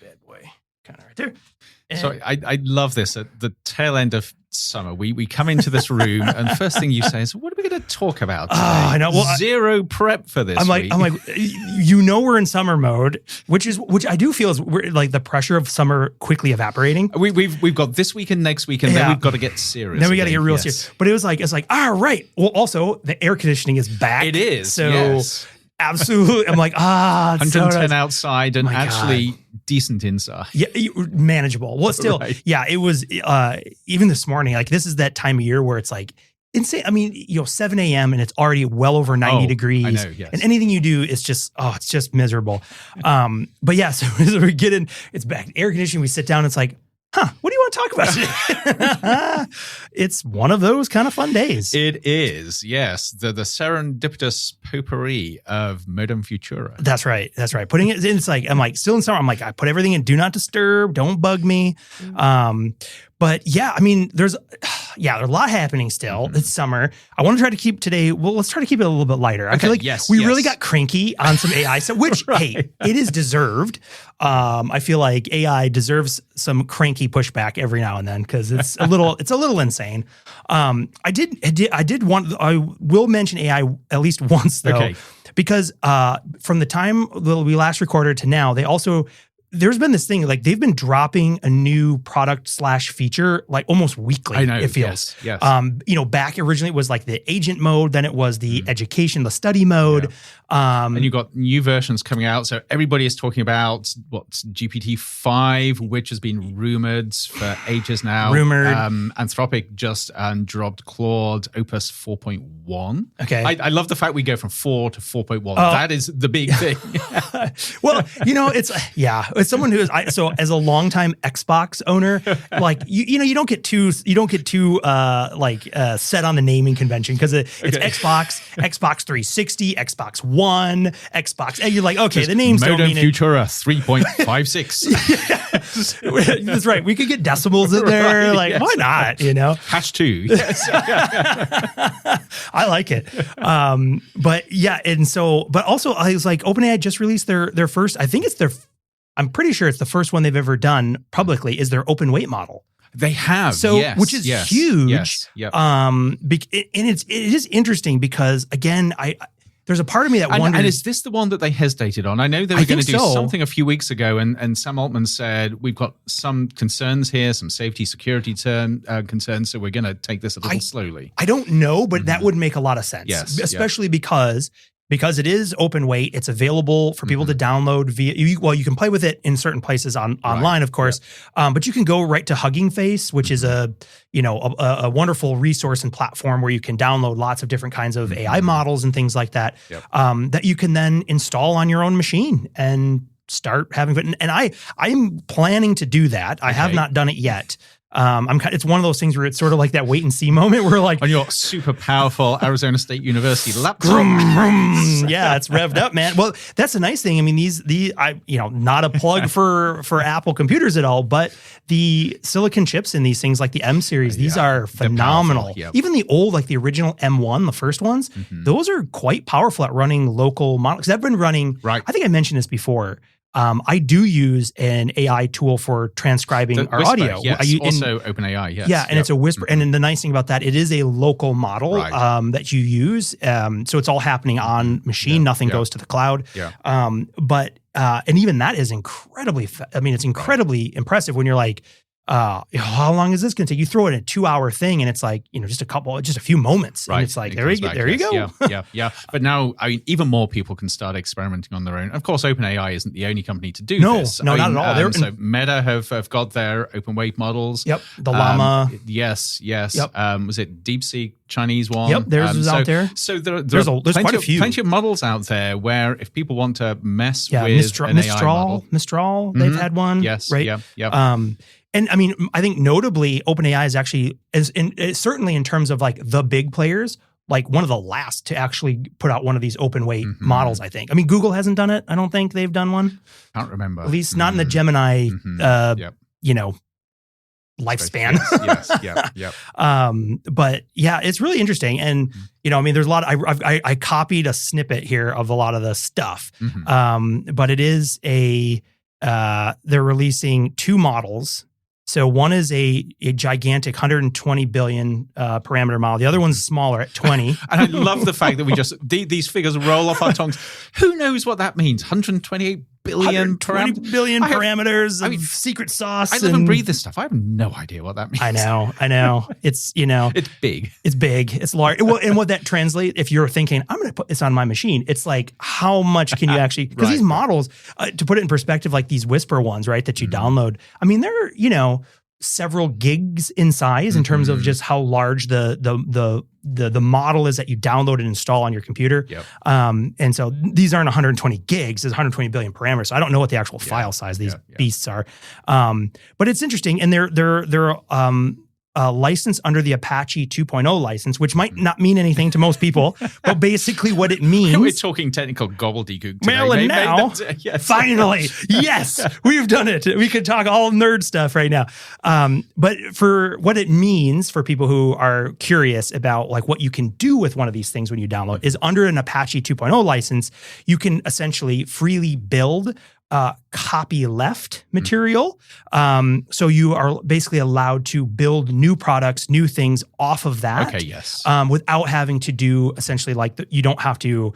bad boy kind of right there. And So I love this. At the tail end of summer, we come into this room, and the first thing you say is, "What are we going to talk about today?" I know. Well, zero prep for this. I'm like, week. we're in summer mode, which I do feel is we're like the pressure of summer quickly evaporating. We've got this week and next week, and then we've got to get serious. Then we got to get real serious. But it's like, all right. Well, also the air conditioning is back. It is. So yes. Absolutely. I'm like, 110 outside and actually God. Decent inside. Yeah, manageable. Well, still, Right. Yeah, it was even this morning, like this is that time of year where it's like insane. I mean, 7 a.m. and it's already well over 90 degrees. I know, yes. And anything you do is just, it's just miserable. But yeah, so as we get in, it's back air conditioning. We sit down, it's like, what do you want to talk about today? It's one of those kind of fun days. It is, yes. The serendipitous potpourri of Modem Futura. That's right. Putting it in, it's like, I'm like, still in summer. I'm like, I put everything in do not disturb, don't bug me. But yeah, I mean, there's a lot happening still. It's summer. I want to try to keep today, let's try to keep it a little bit lighter. I feel like we really got cranky on some AI stuff, which, hey, it is deserved. I feel like AI deserves some cranky pushback every now and then because it's a little insane. I will mention AI at least once though, because from the time that we last recorded to now, there's been this thing, like they've been dropping a new product / feature like almost weekly. I know, it feels. Yes. Back originally it was like the agent mode, then it was the education, the study mode. And you've got new versions coming out. So everybody is talking about GPT-5, which has been rumored for ages now. Anthropic just dropped Claude Opus 4.1. Okay. I love the fact we go from 4 to 4.1. That is the big thing. Well, it's someone who is so as a longtime Xbox owner, like you don't get too set on the naming convention because it's Xbox 360, Xbox One, Xbox, and you're like, okay, the names don't mean it. Modem Futura 3.56. That's right. We could get decimals in there. Right, why not? #2. Yes. I like it. But also I was like, OpenAI just released their first, I'm pretty sure it's the first one they've ever done publicly is their open weight model. They have, which is huge. Yes, yep. And it is interesting because again, there's a part of me that wonders. And is this the one that they hesitated on? I know they were going to do something a few weeks ago, and Sam Altman said, we've got some concerns here, some safety, security concerns, so we're going to take this a little slowly. I don't know, but that would make a lot of sense. Yes, especially because it is open weight. It's available for people to download via, you can play with it in certain places online, of course, but you can go right to Hugging Face, which is a wonderful resource and platform where you can download lots of different kinds of AI models and things like that, that you can then install on your own machine and start having fun. And I'm planning to do that. I have not done it yet. It's one of those things where it's sort of like that wait and see moment where like on your super powerful Arizona State University laptop. Yeah, it's revved up, man. Well, that's the nice thing. I mean, not a plug for Apple computers at all, but the silicon chips in these things like the M series, these are phenomenal. Even the old, like the original M1, the first ones, those are quite powerful at running local models. Because I've been running, I think I mentioned this before. I do use an AI tool for transcribing our Whisper, audio. Yes, also OpenAI, yes. Yeah, and it's a Whisper. And then the nice thing about that, it is a local model that you use. So it's all happening on machine. Nothing goes to the cloud. But even that is incredibly, it's incredibly impressive when you're like, how long is this going to take? You throw it in a 2-hour thing and it's like, just a few moments. And it's like, there you go. Yeah. But now, even more people can start experimenting on their own. Of course, OpenAI isn't the only company to do this. No, not at all. So Meta have got their open weight models. Yep. The Llama. Yes. Yep. Was it DeepSeek Chinese one? Yep. Theirs was out there. So there's quite a few. Plenty of models out there where if people want to mess with an AI model. Mistral, they've had one. Yes. Right. Yep. And I think notably OpenAI is actually, certainly in terms of like the big players, like one of the last to actually put out one of these open weight models, I think. I mean, Google hasn't done it. I don't think they've done one. Can't remember. At least not in the Gemini, lifespan. Yes. But yeah, it's really interesting. And, there's a lot, I copied a snippet here of a lot of the stuff. But it is they're releasing 2 models. So one is a gigantic 120 billion parameter model. The other one's smaller at 20. And I love the fact that we just, these figures roll off our tongues. Who knows what that means? 128 billion parameters of secret sauce. I live and breathe this stuff. I have no idea what that means. I know. It's, it's big. It's big. It's large. And what that translates, if you're thinking, I'm going to put this on my machine, it's like, how much can you actually, because these models, to put it in perspective, like these Whisper ones, right, that you download, I mean, they're, several gigs in size in terms of just how large the model is that you download and install on your computer. Yep. And so these aren't 120 gigs, it's 120 billion parameters. So I don't know what the actual file size these beasts are. But it's interesting. And they're licensed under the Apache 2.0 license, which might not mean anything to most people, but basically what it means. We're talking technical gobbledygook today. Well, and now, finally, yes, we've done it. We could talk all nerd stuff right now. But for what it means for people who are curious about like what you can do with one of these things when you download is under an Apache 2.0 license, you can essentially freely build copyleft material. So you are basically allowed to build new products, new things off of that. Okay, yes. Without having to do essentially like, you don't have to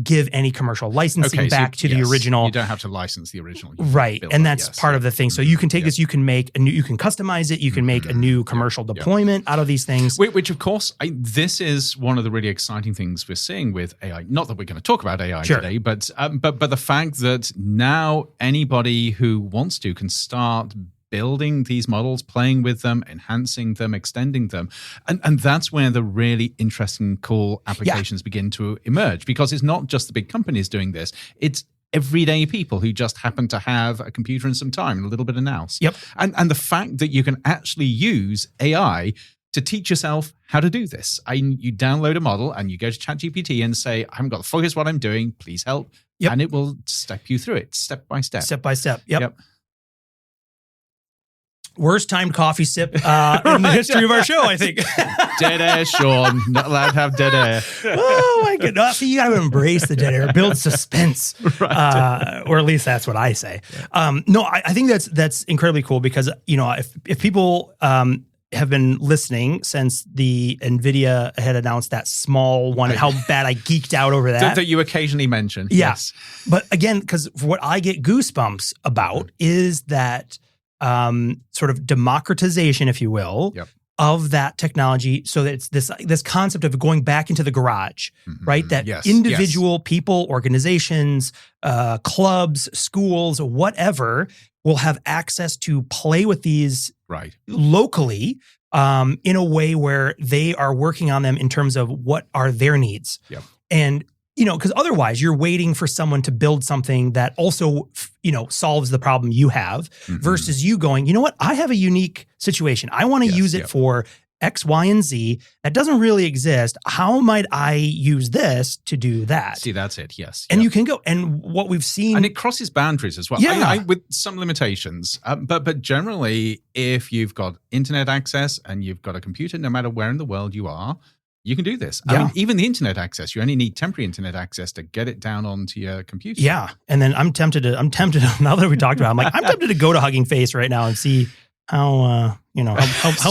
give any commercial licensing back to the original. You don't have to license the original. Right. And that's part of the thing. So you can take this, you can make a new, you can customize it, you can make a new commercial deployment out of these things. Which of course, this is one of the really exciting things we're seeing with AI. Not that we're going to talk about AI today, but the fact that now anybody who wants to can start building these models, playing with them, enhancing them, extending them. And that's where the really interesting, cool applications begin to emerge, because it's not just the big companies doing this. It's everyday people who just happen to have a computer and some time and a little bit of nous. Yep. And the fact that you can actually use AI to teach yourself how to do this. You download a model and you go to ChatGPT and say, I haven't got the focus what I'm doing, please help. Yep. And it will step you through it, step by step. Step by step. Yep. Worst timed coffee sip in the history of our show, I think. Dead air, Sean. Not allowed to have dead air. Oh, my goodness. See, you got to embrace the dead air. Build suspense. Right. Or at least that's what I say. No, I think that's incredibly cool because, if people have been listening since the NVIDIA had announced that small one and how bad I geeked out over that. That you occasionally mention. Yeah. Yes. But again, because what I get goosebumps about is that sort of democratization, if you will, of that technology, so that it's this concept of going back into the garage, right? That individual people, organizations, clubs, schools, whatever, will have access to play with these locally in a way where they are working on them in terms of what are their needs. Yep. And because otherwise you're waiting for someone to build something that also, solves the problem you have versus you going, you know what? I have a unique situation. I want to use it for X, Y, and Z that doesn't really exist. How might I use this to do that? See, that's it. Yes. And you can go. And what we've seen. And it crosses boundaries as well. Yeah. With some limitations. But generally, if you've got internet access and you've got a computer, no matter where in the world you are, you can do this. I mean, even the internet access, you only need temporary internet access to get it down onto your computer. Yeah. And then I'm tempted now that we talked about it, I'm tempted to go to Hugging Face right now and see how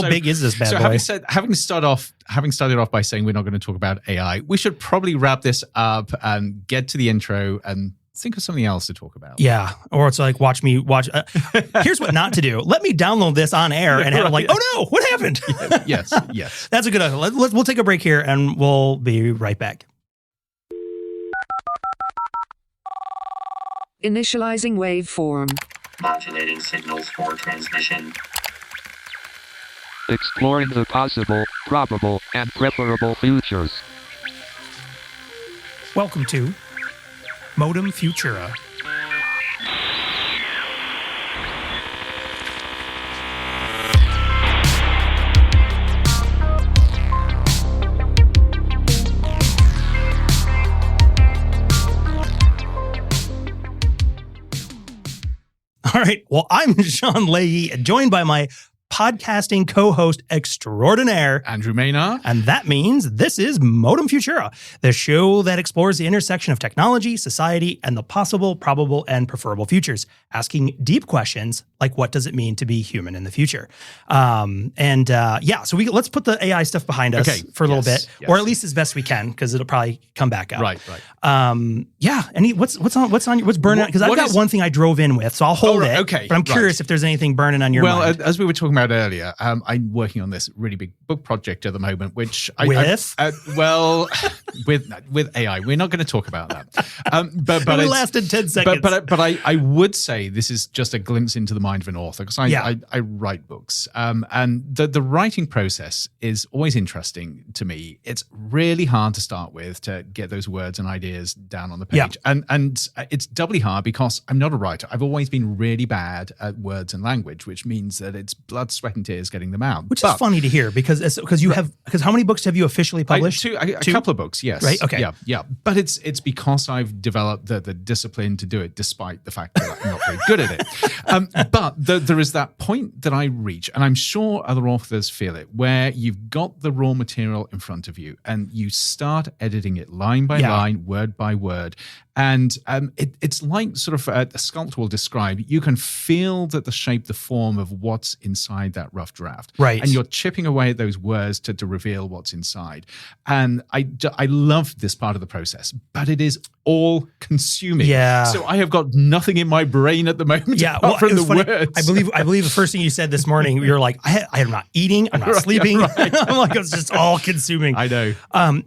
big is this bad boy? Having started off by saying we're not going to talk about AI, we should probably wrap this up and get to the intro and think of something else to talk about. Yeah. Or it's like, watch. Here's what not to do. Let me download this on air and have it like, oh no, what happened? Yes. That's a good idea. We'll take a break here and we'll be right back. Initializing waveform. Modulating signals for transmission. Exploring the possible, probable, and preferable futures. Welcome to Modem Futura. All right. Well, I'm Sean Leahy, joined by my podcasting co-host extraordinaire, Andrew Maynard. And that means this is Modem Futura, the show that explores the intersection of technology, society, and the possible, probable, and preferable futures, asking deep questions like what does it mean to be human in the future? So let's put the AI stuff behind us for a little bit, or at least as best we can, because it'll probably come back up. Right. What's burning? Because I've got one thing I drove in with, so I'll hold it. Okay, but I'm curious if there's anything burning on your mind. Well, as we were talking about earlier, I'm working on this really big book project at the moment, which with AI. We're not going to talk about that. But it lasted 10 seconds. But I would say this is just a glimpse into the mind of an author, because I write books, and the writing process is always interesting to me. It's really hard to start with, to get those words and ideas down on the page, and it's doubly hard because I'm not a writer. I've always been really bad at words and language, which means that it's blood, sweat, and tears getting them out. Which is funny to hear, because how many books have you officially published? A couple of books, yes. Right. Okay. Yeah. But it's because I've developed the discipline to do it, despite the fact that I'm not very good at it. But there is that point that I reach, and I'm sure other authors feel it, where you've got the raw material in front of you, and you start editing it line by line, word by word. And it's like sort of a sculptor will describe, you can feel that the shape, the form of what's inside that rough draft. Right. And you're chipping away at those words to reveal what's inside. And I love this part of the process, but it is all consuming. Yeah. So I have got nothing in my brain at the moment apart from the words. I believe the first thing you said this morning, you're like, I am not eating, I'm not sleeping. Right. I'm like, it's just all consuming. I know. I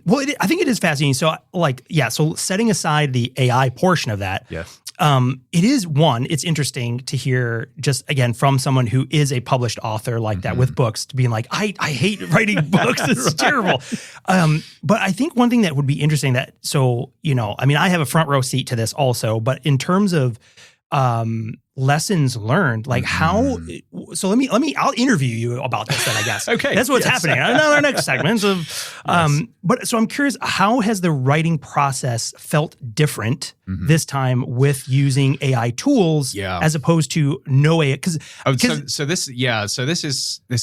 think it is fascinating. So so setting aside the AI portion of that. Yes. It's interesting to hear, just again, from someone who is a published author like that with books, to being like, I hate writing books. It's terrible. But I think one thing that would be interesting I have a front row seat to this also, but in terms of lessons learned, like I'll interview you about this then, I guess. Okay. That's what's happening. Another next segment of, so I'm curious, how has the writing process felt different this time with using AI tools as opposed to no AI? This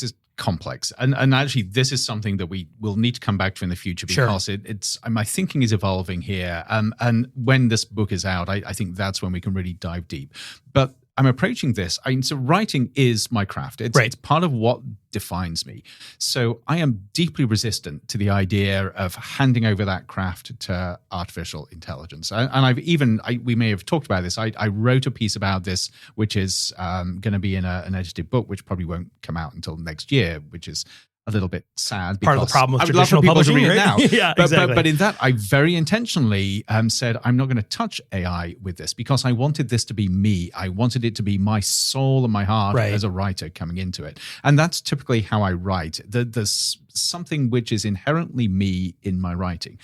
is complex, and actually this is something that we will need to come back to in the future, because it's my thinking is evolving here, and when this book is out, I think that's when we can really dive deep. But I'm approaching this. So writing is my craft. It's part of what defines me. So I am deeply resistant to the idea of handing over that craft to artificial intelligence. And we may have talked about this. I wrote a piece about this, which is going to be in an edited book, which probably won't come out until next year, which is a little bit sad. Part of the problem with traditional publishing, right? Now. Exactly. But in that, I very intentionally said, I'm not going to touch AI with this, because I wanted this to be me. I wanted it to be my soul and my heart as a writer coming into it. And that's typically how I write. There's something which is inherently me in my writing.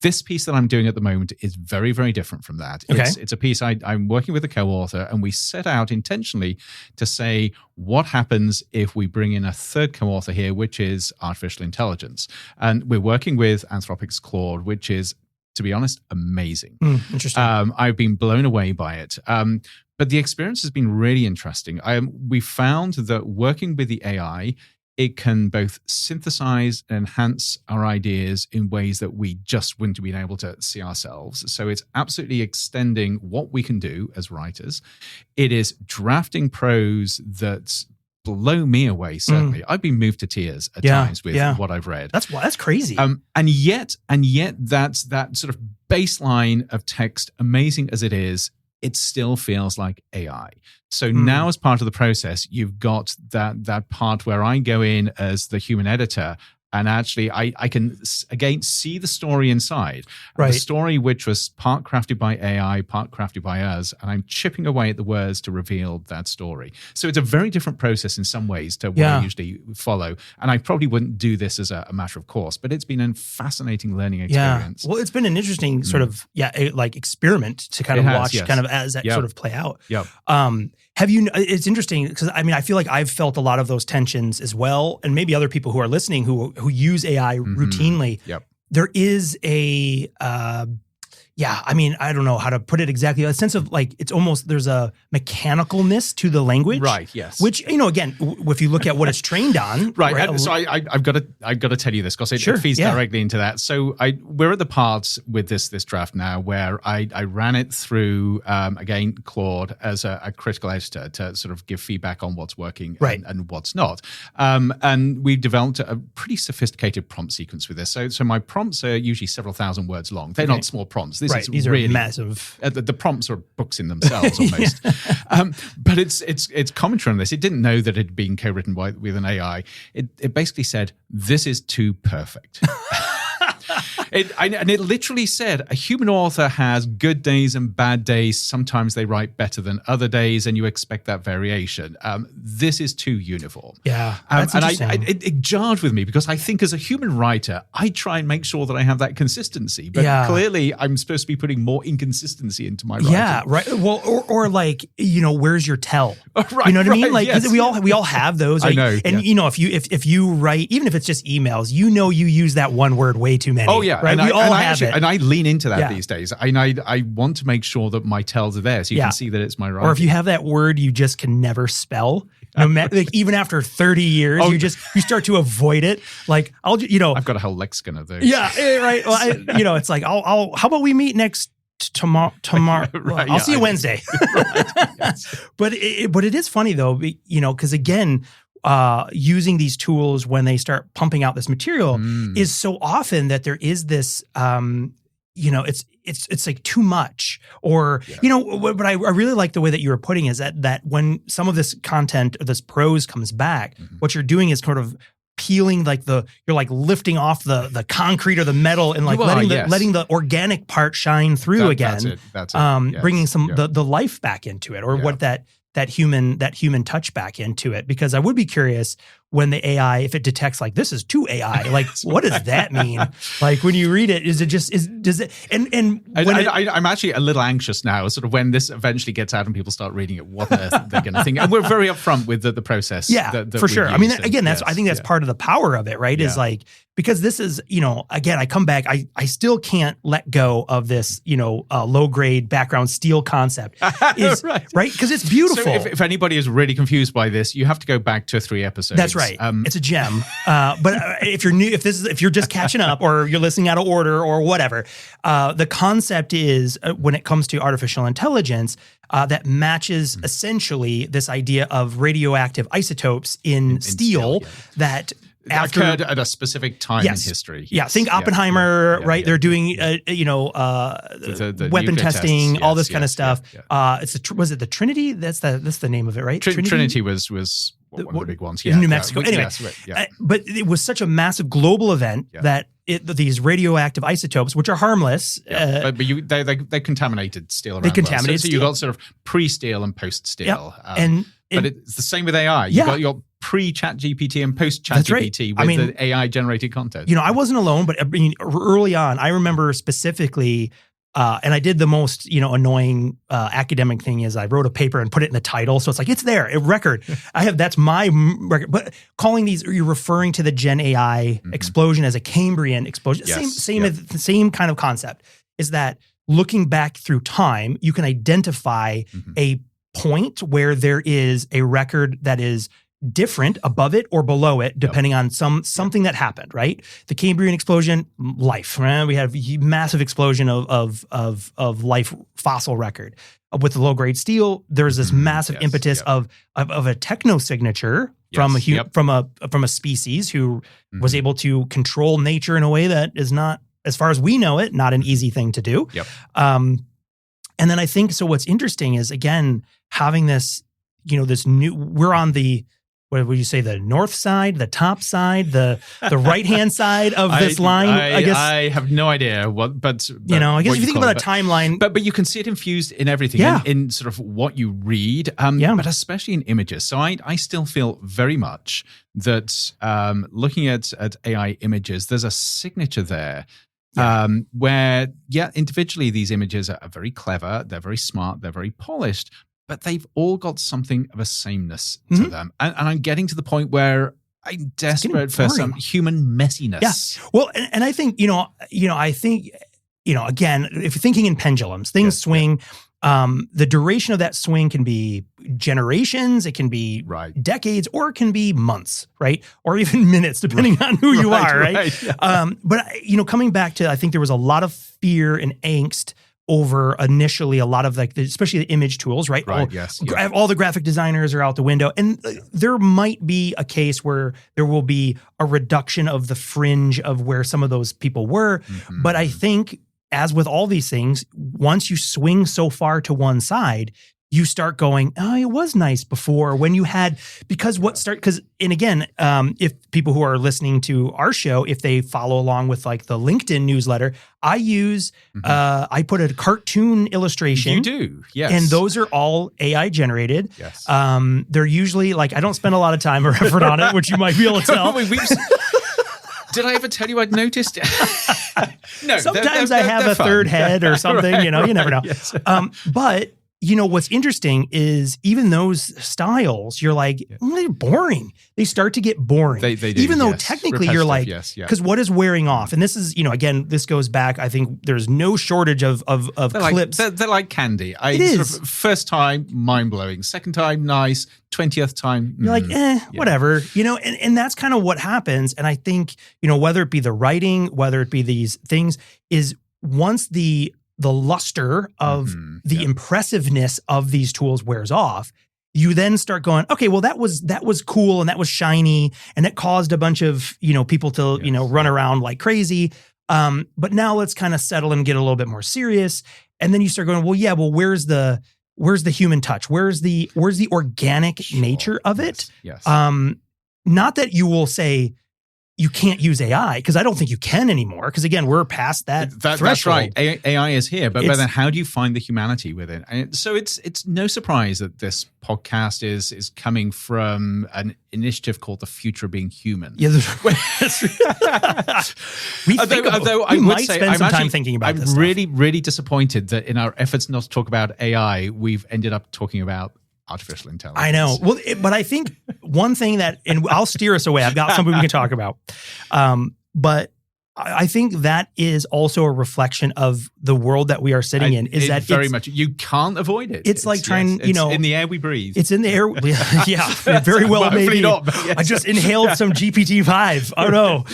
This piece that I'm doing at the moment is very, very different from that. Okay. It's a piece I'm working with a co-author, and we set out intentionally to say, what happens if we bring in a third co-author here, which is artificial intelligence? And we're working with Anthropic's Claude, which is, to be honest, amazing. Interesting. I've been blown away by it. But the experience has been really interesting. We found that working with the AI, it can both synthesize and enhance our ideas in ways that we just wouldn't have been able to see ourselves. So it's absolutely extending what we can do as writers. It is drafting prose that blow me away, certainly. I've been moved to tears at times with what I've read. That's crazy. And yet that's that sort of baseline of text, amazing as it is, it still feels like AI. So now, as part of the process, you've got that part where I go in as the human editor, and actually I can, again, see the story inside. Right. The story which was part crafted by AI, part crafted by us, and I'm chipping away at the words to reveal that story. So it's a very different process in some ways to what I usually follow. And I probably wouldn't do this as a matter of course, but it's been a fascinating learning experience. Yeah. Well, it's been an interesting sort of, experiment to kind of watch kind of as that sort of play out. Yep. It's interesting because I feel like I've felt a lot of those tensions as well, and maybe other people who are listening who use AI routinely. Yep. There is yeah, I mean, I don't know how to put it exactly. A sense of like, it's almost, there's a mechanicalness to the language. Right, yes. Which, again, if you look at what it's trained on. Right. And so I've got to tell you this because it feeds directly into that. So we're at the part with this draft now where I ran it through, again, Claude as a critical editor to sort of give feedback on what's working and what's not. And we've developed a pretty sophisticated prompt sequence with this. So my prompts are usually several thousand words long. They're not small prompts. These really are massive. The prompts are books in themselves almost. But it's commentary on this. It didn't know that it had been co-written with an AI. It basically said, this is too perfect. And it literally said, a human author has good days and bad days. Sometimes they write better than other days, and you expect that variation. This is too uniform. Yeah, that's interesting. And it jarred with me because I think as a human writer, I try and make sure that I have that consistency. But clearly, I'm supposed to be putting more inconsistency into my writing. Yeah, right. Well, or like, where's your tell? Right, you know what I mean? Like, yes. we all have those. Right? I know. And if you write, even if it's just emails, you use that one word way too many. Oh yeah, right. We all have it, and I lean into that these days. I want to make sure that my tells are there, so you can see that it's my writing. Or if you have that word you just can never spell, no matter, like, even after 30 years, you start to avoid it. Like I've got a whole lexicon of those. Yeah, right. Well, it's like how about we meet next tomorrow? Right, I'll see you Wednesday. Right, yes. But it is funny though, because again, using these tools when they start pumping out this material is so often that there is this, it's like too much, or But I really like the way that you were putting is that when some of this content, or this prose comes back, what you're doing is sort of peeling you're like lifting off the concrete or the metal and like letting the organic part shine through again. That's it. Yes. Bringing some the life back into it, or what that human touch back into it. Because I would be curious when the AI, if it detects like this is too AI, like what does that mean? Like when you read it, I'm actually a little anxious now, sort of when this eventually gets out and people start reading it, what they're going to think. And we're very upfront with the process. Yeah, that for sure. I mean, again, I think that's part of the power of it, right? Is like, because this is, again, I come back, I still can't let go of this, low grade background steel concept, right? Because it's beautiful. So if anybody is really confused by this, you have to go back to 3 episodes. That's right. It's a gem. But if you're new, if you're just catching up, or you're listening out of order or whatever, the concept is when it comes to artificial intelligence, that matches essentially this idea of radioactive isotopes in steel that occurred at a specific time in history. Yeah, think Oppenheimer, right? They're doing, the weapon testing, tests, all this kind of stuff. Was it the Trinity? That's the name of it, right? Trinity was one of the big ones. In New Mexico. Anyway, but it was such a massive global event that these radioactive isotopes, which are harmless, but they contaminated steel. They contaminated. So you got sort of pre-steel and post-steel, but it's the same with AI. You got your pre-ChatGPT and post-ChatGPT with the AI-generated content. I wasn't alone, but early on, I remember specifically, and I did the most, annoying academic thing is I wrote a paper and put it in the title. So it's like, it's there, a record. That's my record. But calling these, you're referring to the Gen AI explosion as a Cambrian explosion. Yes. Same kind of concept is that looking back through time, you can identify a point where there is a record that is different above it or below it, depending on something that happened, right? The Cambrian explosion, life, right? We have a massive explosion of life fossil record. With the low grade steel, there's this massive impetus of a techno signature from a species who was able to control nature in a way that is not, as far as we know it, not an easy thing to do. And then I think, so what's interesting is, again, having this, this new, we're on the, what would you say, the north side, the top side, the right-hand side of this line? I guess I have no idea but I guess if you think about a timeline. But you can see it infused in everything, in sort of what you read, but especially in images. So I still feel very much that looking at AI images, there's a signature there. Where, individually these images are very clever, they're very smart, they're very polished, but they've all got something of a sameness to them. And I'm getting to the point where I'm desperate for some human messiness. Yeah. Well, and I think, I think again, if you're thinking in pendulums, things swing. The duration of that swing can be generations, it can be decades, or it can be months, right? Or even minutes, depending on who you are, right? Yeah. But, coming back to, I think there was a lot of fear and angst over initially a lot of especially the image tools, right? All the graphic designers are out the window. And there might be a case where there will be a reduction of the fringe of where some of those people were. Mm-hmm. But I think, as with all these things, once you swing so far to one side, you start going, oh, it was nice before when you had, and again, if people who are listening to our show, if they follow along with like the LinkedIn newsletter, I use, I put a cartoon illustration. You do, yes. And those are all AI generated. Yes. They're usually I don't spend a lot of time or effort on it, which you might be able to tell. Did I ever tell you I'd noticed? No. Sometimes I have a third head or something, you never know. Yes. But what's interesting is even those styles, you're like, they're boring. They start to get boring. They do, even though technically you're like, because what is wearing off? And this is, again, this goes back, I think there's no shortage of clips. They're like candy. It is. First time, mind-blowing. Second time, nice. 20th time. You're like, whatever. And that's kind of what happens. And I think, whether it be the writing, whether it be these things, is once the luster of the impressiveness of these tools wears off, you then start going, okay, well, that was cool and that was shiny and it caused a bunch of, people to, run around like crazy. But now let's kind of settle and get a little bit more serious. And then you start going, where's the human touch? Where's the organic nature of it? Yes. Not that you will say you can't use AI, because I don't think you can anymore. Because again, we're past that threshold. That's right. AI is here, but then how do you find the humanity with it? And so it's no surprise that this podcast is coming from an initiative called The Future of Being Human. Yeah, we might spend some time thinking about this. I'm really, really disappointed that in our efforts not to talk about AI, we've ended up talking about artificial intelligence. I know. Well, but I think one thing and I'll steer us away. I've got something we can talk about. But I think that is also a reflection of the world that we are sitting in. Is that very much you can't avoid it? It's like trying, it's in the air we breathe. It's in the air. Yeah, very well maybe. Not, yes. I just inhaled some GPT-5. Oh no!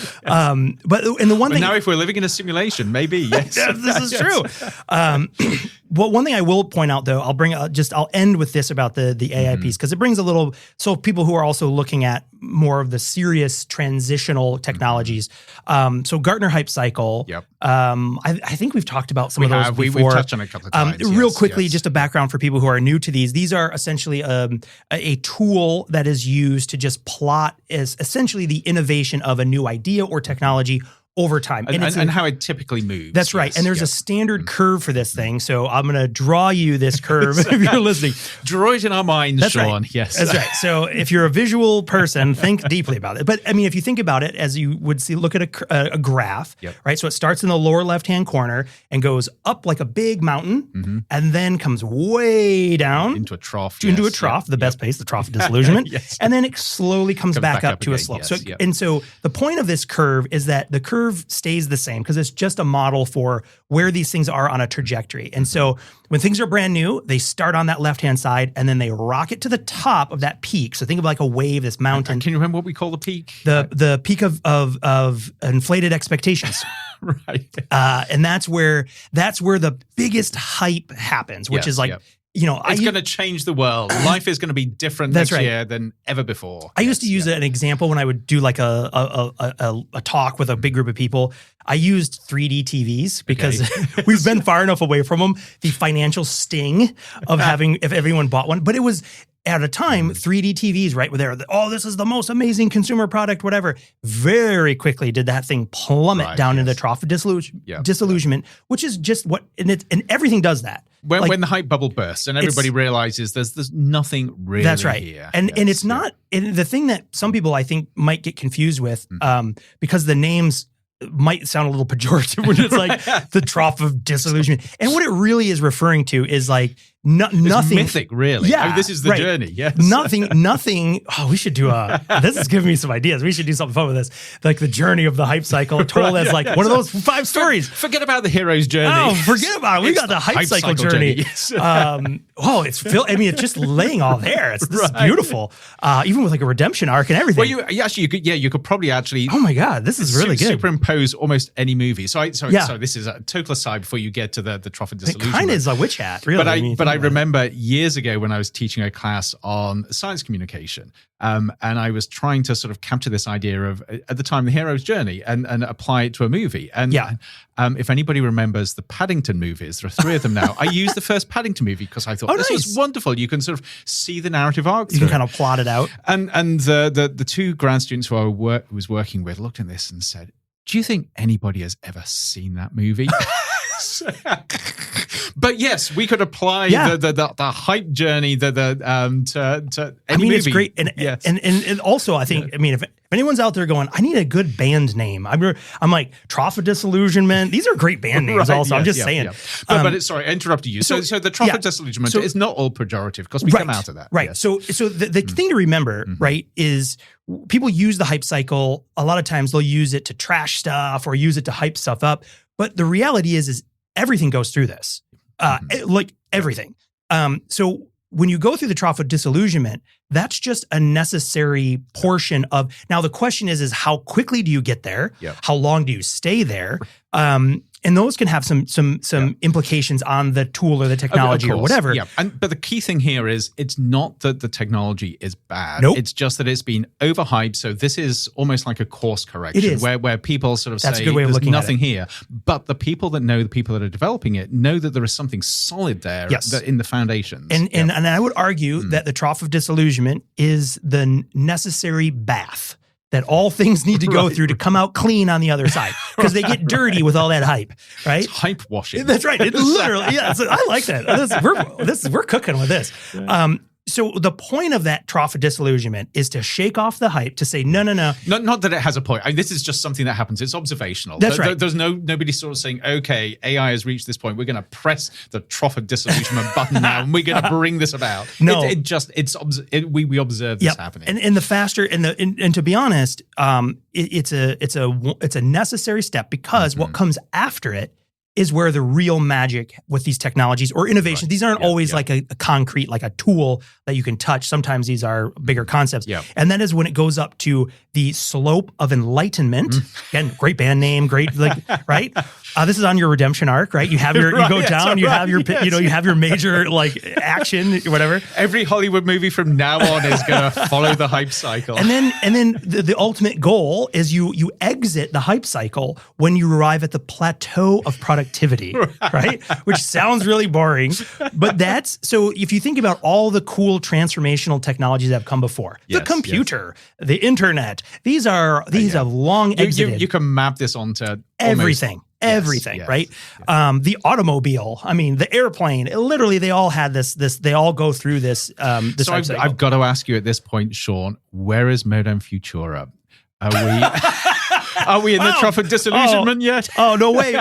Now if we're living in a simulation, maybe yes, this is true. Well, one thing I will point out, though, I'll end with this about the AI piece, because it brings a little, so people who are also looking at more of the serious transitional technologies. So Gartner Hype Cycle. Yep. I think we've talked about some of those before. We've touched on a couple of times. Real quickly, just a background for people who are new to these. These are essentially a tool that is used to just plot as essentially the innovation of a new idea or technology over time. And how it typically moves. That's right. And there's a standard curve for this thing. So I'm going to draw you this curve if you're listening. Draw it in our minds, That's Sean. Right. Yes. That's right. So if you're a visual person, think deeply about it. But I mean, if you think about it, as you would see, look at a graph, right? So it starts in the lower left-hand corner and goes up like a big mountain and then comes way down. Into a trough. Into a trough, the best place, the trough of disillusionment. Yes. And then it slowly comes back up to a slope. Yes, And so the point of this curve is that the curve stays the same because it's just a model for where these things are on a trajectory. And so when things are brand new, they start on that left-hand side and then they rocket to the top of that peak. So think of like a wave, this mountain. Can you remember what we call the peak? The peak of inflated expectations. Right. And that's where the biggest hype happens, which is like, it's going to change the world. Life is going to be different next year than ever before. I used to use an example when I would do like a talk with a big group of people. I used 3D TVs because we've been far enough away from them. The financial sting of if everyone bought one, but it was at a time 3D TVs, right? Were there? Oh, this is the most amazing consumer product, whatever. Very quickly did that thing plummet down into the trough of disillusionment, which is just and everything does that. When the hype bubble bursts and everybody realizes there's nothing really that's right. here. And it's not, and the thing that some people I think might get confused with, because the names might sound a little pejorative when it's like the trough of disillusionment. And what it really is referring to is like nothing It's mythic, really. Yeah, I mean, this is the right. journey. Yes. Nothing. Oh, we should do this is giving me some ideas. We should do something fun with this. Like the journey of the hype cycle told as like one of those 5 stories. Forget about the hero's journey. Oh, forget about it. We got the hype cycle journey. Yes. It's just laying all there. This is beautiful. Even with like a redemption arc and everything. Well, you could probably actually. Oh my God, this is really good. Superimpose almost any movie. So this is a total aside before you get to the Trough of Disillusionment. It kind of is a witch hat, really. But I remember years ago when I was teaching a class on science communication, and I was trying to sort of capture this idea of, at the time, the hero's journey and apply it to a movie. And if anybody remembers the Paddington movies, there are 3 of them now. I used the first Paddington movie because I thought this was wonderful. You can sort of see the narrative arc. You can kind of plot it out. And the 2 grad students who I was working with looked at this and said, "Do you think anybody has ever seen that movie?" But yes, we could apply the hype journey to any movie. It's great, and also I think if anyone's out there going, I need a good band name. I'm like Trough of Disillusionment. These are great band names. Right, also, I'm just saying. Yeah. But sorry, I interrupted you. So the Trough of Disillusionment is not all pejorative because we come out of that. Right. Yes. So the thing to remember, right, is people use the hype cycle. A lot of times they'll use it to trash stuff or use it to hype stuff up. But the reality is everything goes through this. Like everything. So when you go through the Trough of Disillusionment, that's just a necessary portion of. Now the question is how quickly do you get there? Yep. How long do you stay there? And those can have some implications on the tool or the technology or whatever. Yeah. But the key thing here is it's not that the technology is bad. Nope. It's just that it's been overhyped. So this is almost like a course correction. It is. Where people sort of That's say a good way of there's looking at nothing it. here. But the people that are developing it know that there is something solid there in the foundations. And I would argue that the Trough of Disillusionment is the necessary bath that all things need to go through to come out clean on the other side because they get dirty with all that hype, right? It's hype washing. That's right. It literally, I like that. We're cooking with this. So the point of that Trough of Disillusionment is to shake off the hype, to say, no. Not that it has a point. I mean, this is just something that happens. It's observational. That's right. There's nobody sort of saying, okay, AI has reached this point. We're going to press the Trough of Disillusionment button now, and we're going to bring this about. No. We observe this happening. And the faster, and to be honest, it's a necessary step because what comes after it is where the real magic with these technologies or innovations. These aren't always like a concrete, like a tool that you can touch. Sometimes these are bigger concepts. Yeah. And that is when it goes up to the slope of enlightenment. Again, great band name, great, right? This is on your redemption arc, right? You have you go down, you have your, you have your major action, whatever. Every Hollywood movie from now on is going to follow the hype cycle. And then the ultimate goal is you exit the hype cycle when you arrive at the plateau of productivity, right? Which sounds really boring, but that's, so if you think about all the cool transformational technologies that have come before, the computer, the internet, these have long exited. You can map this onto everything. Everything, right? Yes. The automobile, the airplane, literally they all had this, they all go through this. So I've got to ask you at this point, Sean, where is Modem Futura? Are we in the Trough of Disillusionment yet? Oh, no way.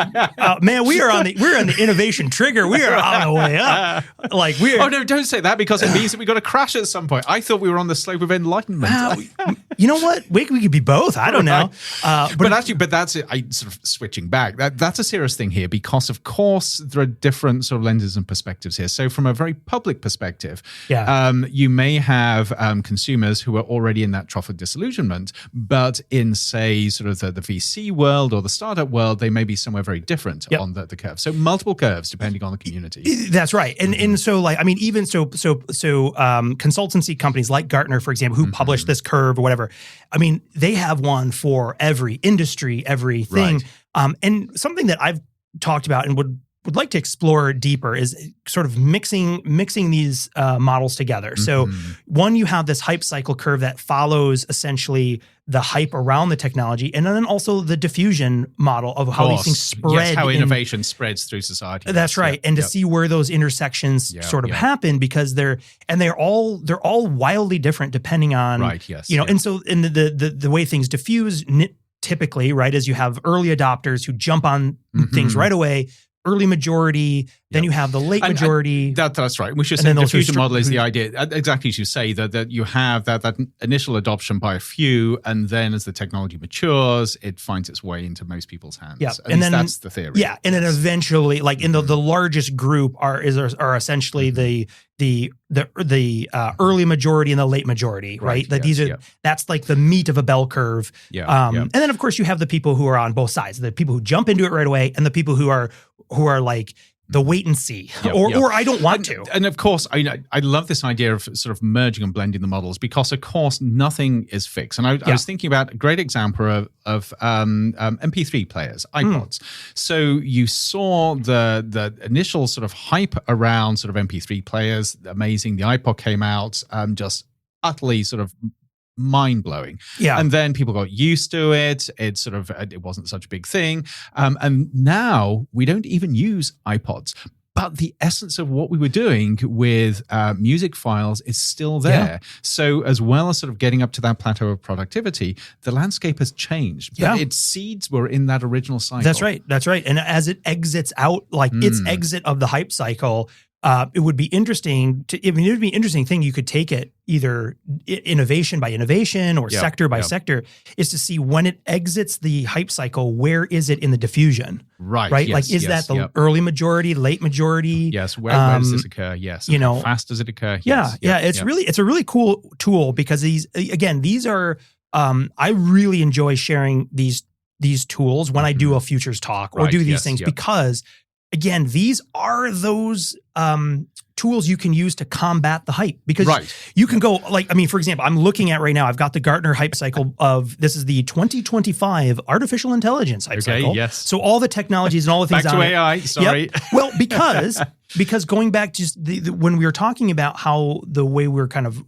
Man, we're on the innovation trigger. We are on the way up. Oh no, don't say that because it means that we got to crash at some point. I thought we were on the slope of enlightenment. You know what? We could be both. I don't know. But that's it. I sort of switching back. That's a serious thing here because of course there are different sort of lenses and perspectives here. So from a very public perspective, you may have consumers who are already in that Trough of Disillusionment, but in say sort of the VC world or the startup world, they may be somewhere very different on the curve. So multiple curves depending on the community. That's right. And so even consultancy companies like Gartner, for example, who publish this curve or whatever, they have one for every industry, everything. Right. And something that I've talked about and would like to explore deeper is sort of mixing these models together. So one, you have this hype cycle curve that follows essentially the hype around the technology, and then also the diffusion model of how these things spread. Yes, how innovation spreads through society. That's right. And to see where those intersections sort of happen, because they're all wildly different depending on, and so in the way things diffuse typically, right, is you have early adopters who jump on things right away, early majority, then you have the late majority. That's right. We should say diffusion model is the idea, exactly as you say, that you have that initial adoption by a few, and then as the technology matures, it finds its way into most people's hands. Yeah, and then that's the theory. Yeah, and then eventually, like in the largest group are essentially the early majority and the late majority, right? That that's like the meat of a bell curve. And then of course you have the people who are on both sides, the people who jump into it right away, and the people who are like the wait and see, or I don't want to. And of course, I love this idea of sort of merging and blending the models because, of course, nothing is fixed. And I was thinking about a great example of MP3 players, iPods. So you saw the initial sort of hype around sort of MP3 players, amazing. The iPod came out, just utterly sort of mind-blowing. And then people got used to it. It wasn't such a big thing. And now we don't even use iPods. But the essence of what we were doing with music files is still there. So as well as sort of getting up to that plateau of productivity, the landscape has changed. But its seeds were in that original cycle. That's right. And as it exits out, like its exit of the hype cycle, it would be interesting it would be an interesting thing. You could take it either innovation by innovation or sector by sector, is to see when it exits the hype cycle, where is it in the diffusion? Right. Yes, like, is that the early majority, late majority? Yes. Where does this occur? Yes. How fast does it occur? It's a really cool tool because these are, I really enjoy sharing these tools when I do a futures talk or do these things because, again, these are those tools you can use to combat the hype because you can go for example, I'm looking at right now, I've got the Gartner hype cycle this is the 2025 artificial intelligence hype cycle. Yes. So all the technologies and all the things back to AI. Sorry. Well, because going back to just when we were talking about how the way we're kind of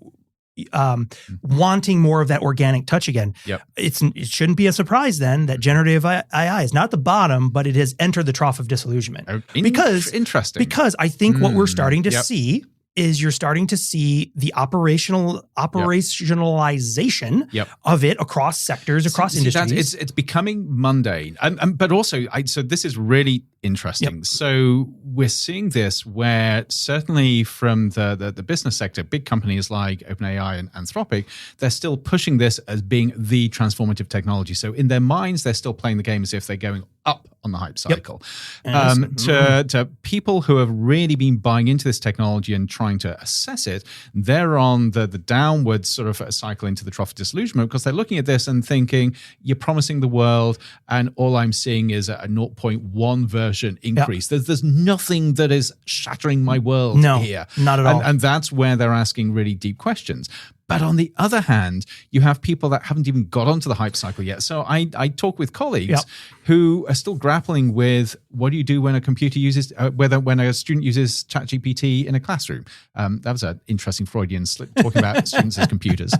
wanting more of that organic touch again. It shouldn't be a surprise then that generative AI is not at the bottom, but it has entered the trough of disillusionment. Interesting. Because I think what we're starting to see is you're starting to see the operationalization of it across sectors, across industries. It's becoming mundane, but also, so this is really interesting. So we're seeing this where certainly from the business sector, big companies like OpenAI and Anthropic, they're still pushing this as being the transformative technology. So in their minds, they're still playing the game as if they're going up on the hype cycle. To people who have really been buying into this technology and trying to assess it, they're on the downward sort of cycle into the trough of disillusionment because they're looking at this and thinking, you're promising the world, and all I'm seeing is a 0.1 version increase. There's nothing that is shattering my world here. Not at all. And that's where they're asking really deep questions. But on the other hand, you have people that haven't even got onto the hype cycle yet. So I talk with colleagues who are still grappling with what do you do when a computer uses, when a student uses ChatGPT in a classroom. That was an interesting Freudian slip talking about students as computers.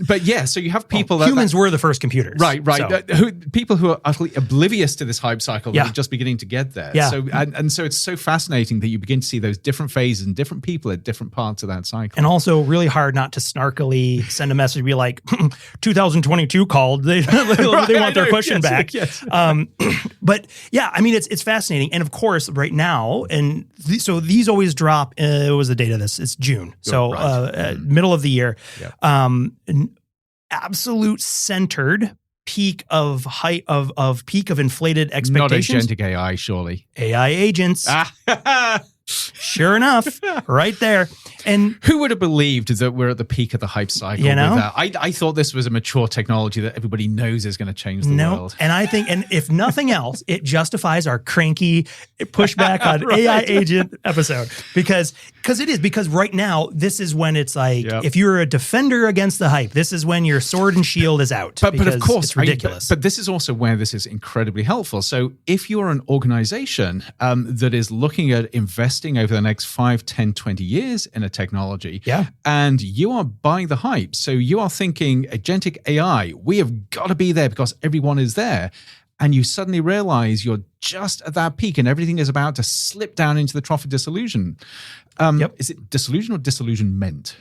But so you have people humans were the first computers. Right. So. People who are utterly oblivious to this hype cycle that are just beginning to get there. So and so it's so fascinating that you begin to see those different phases and different people at different parts of that cycle. And also really hard not to snarkily send a message and be like, 2022 called. They want their question back. But I mean, it's fascinating. And of course, right now, and so these always drop, what was the date of this? It's June. So middle of the year. An absolute centered peak of height of peak of inflated expectations. Not agentic AI, surely. AI agents. Sure enough, right there. And who would have believed that we're at the peak of the hype cycle? With that? I thought this was a mature technology that everybody knows is going to change the world. And I think, and if nothing else, it justifies our cranky pushback on AI agent episode because right now this is when it's like if you're a defender against the hype, this is when your sword and shield is out. But of course, it's ridiculous. But this is also where this is incredibly helpful. So if you're an organization that is looking at investing over the next 5, 10, 20 years in a technology, and you are buying the hype. So you are thinking agentic AI, we have got to be there because everyone is there. and you suddenly realize you're just at that peak and everything is about to slip down into the trough of disillusion. Is it disillusion or disillusionment?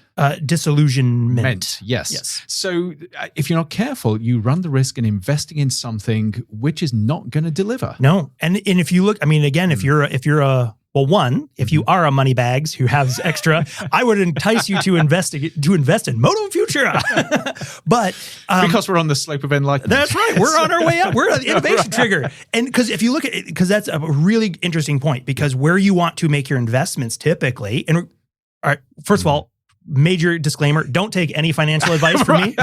Disillusionment. Yes. So if you're not careful, you run the risk in investing in something which is not going to deliver. No. And if you look, I mean, again, if you're a if you are a money bags who has extra, I would entice you to invest in Moto Futura. But because we're on the slope of enlightenment. That's right. We're on our way up. We're at the innovation trigger. And because if you look at it, because that's a really interesting point, because where you want to make your investments typically, and all right, first of all, major disclaimer, don't take any financial advice from me.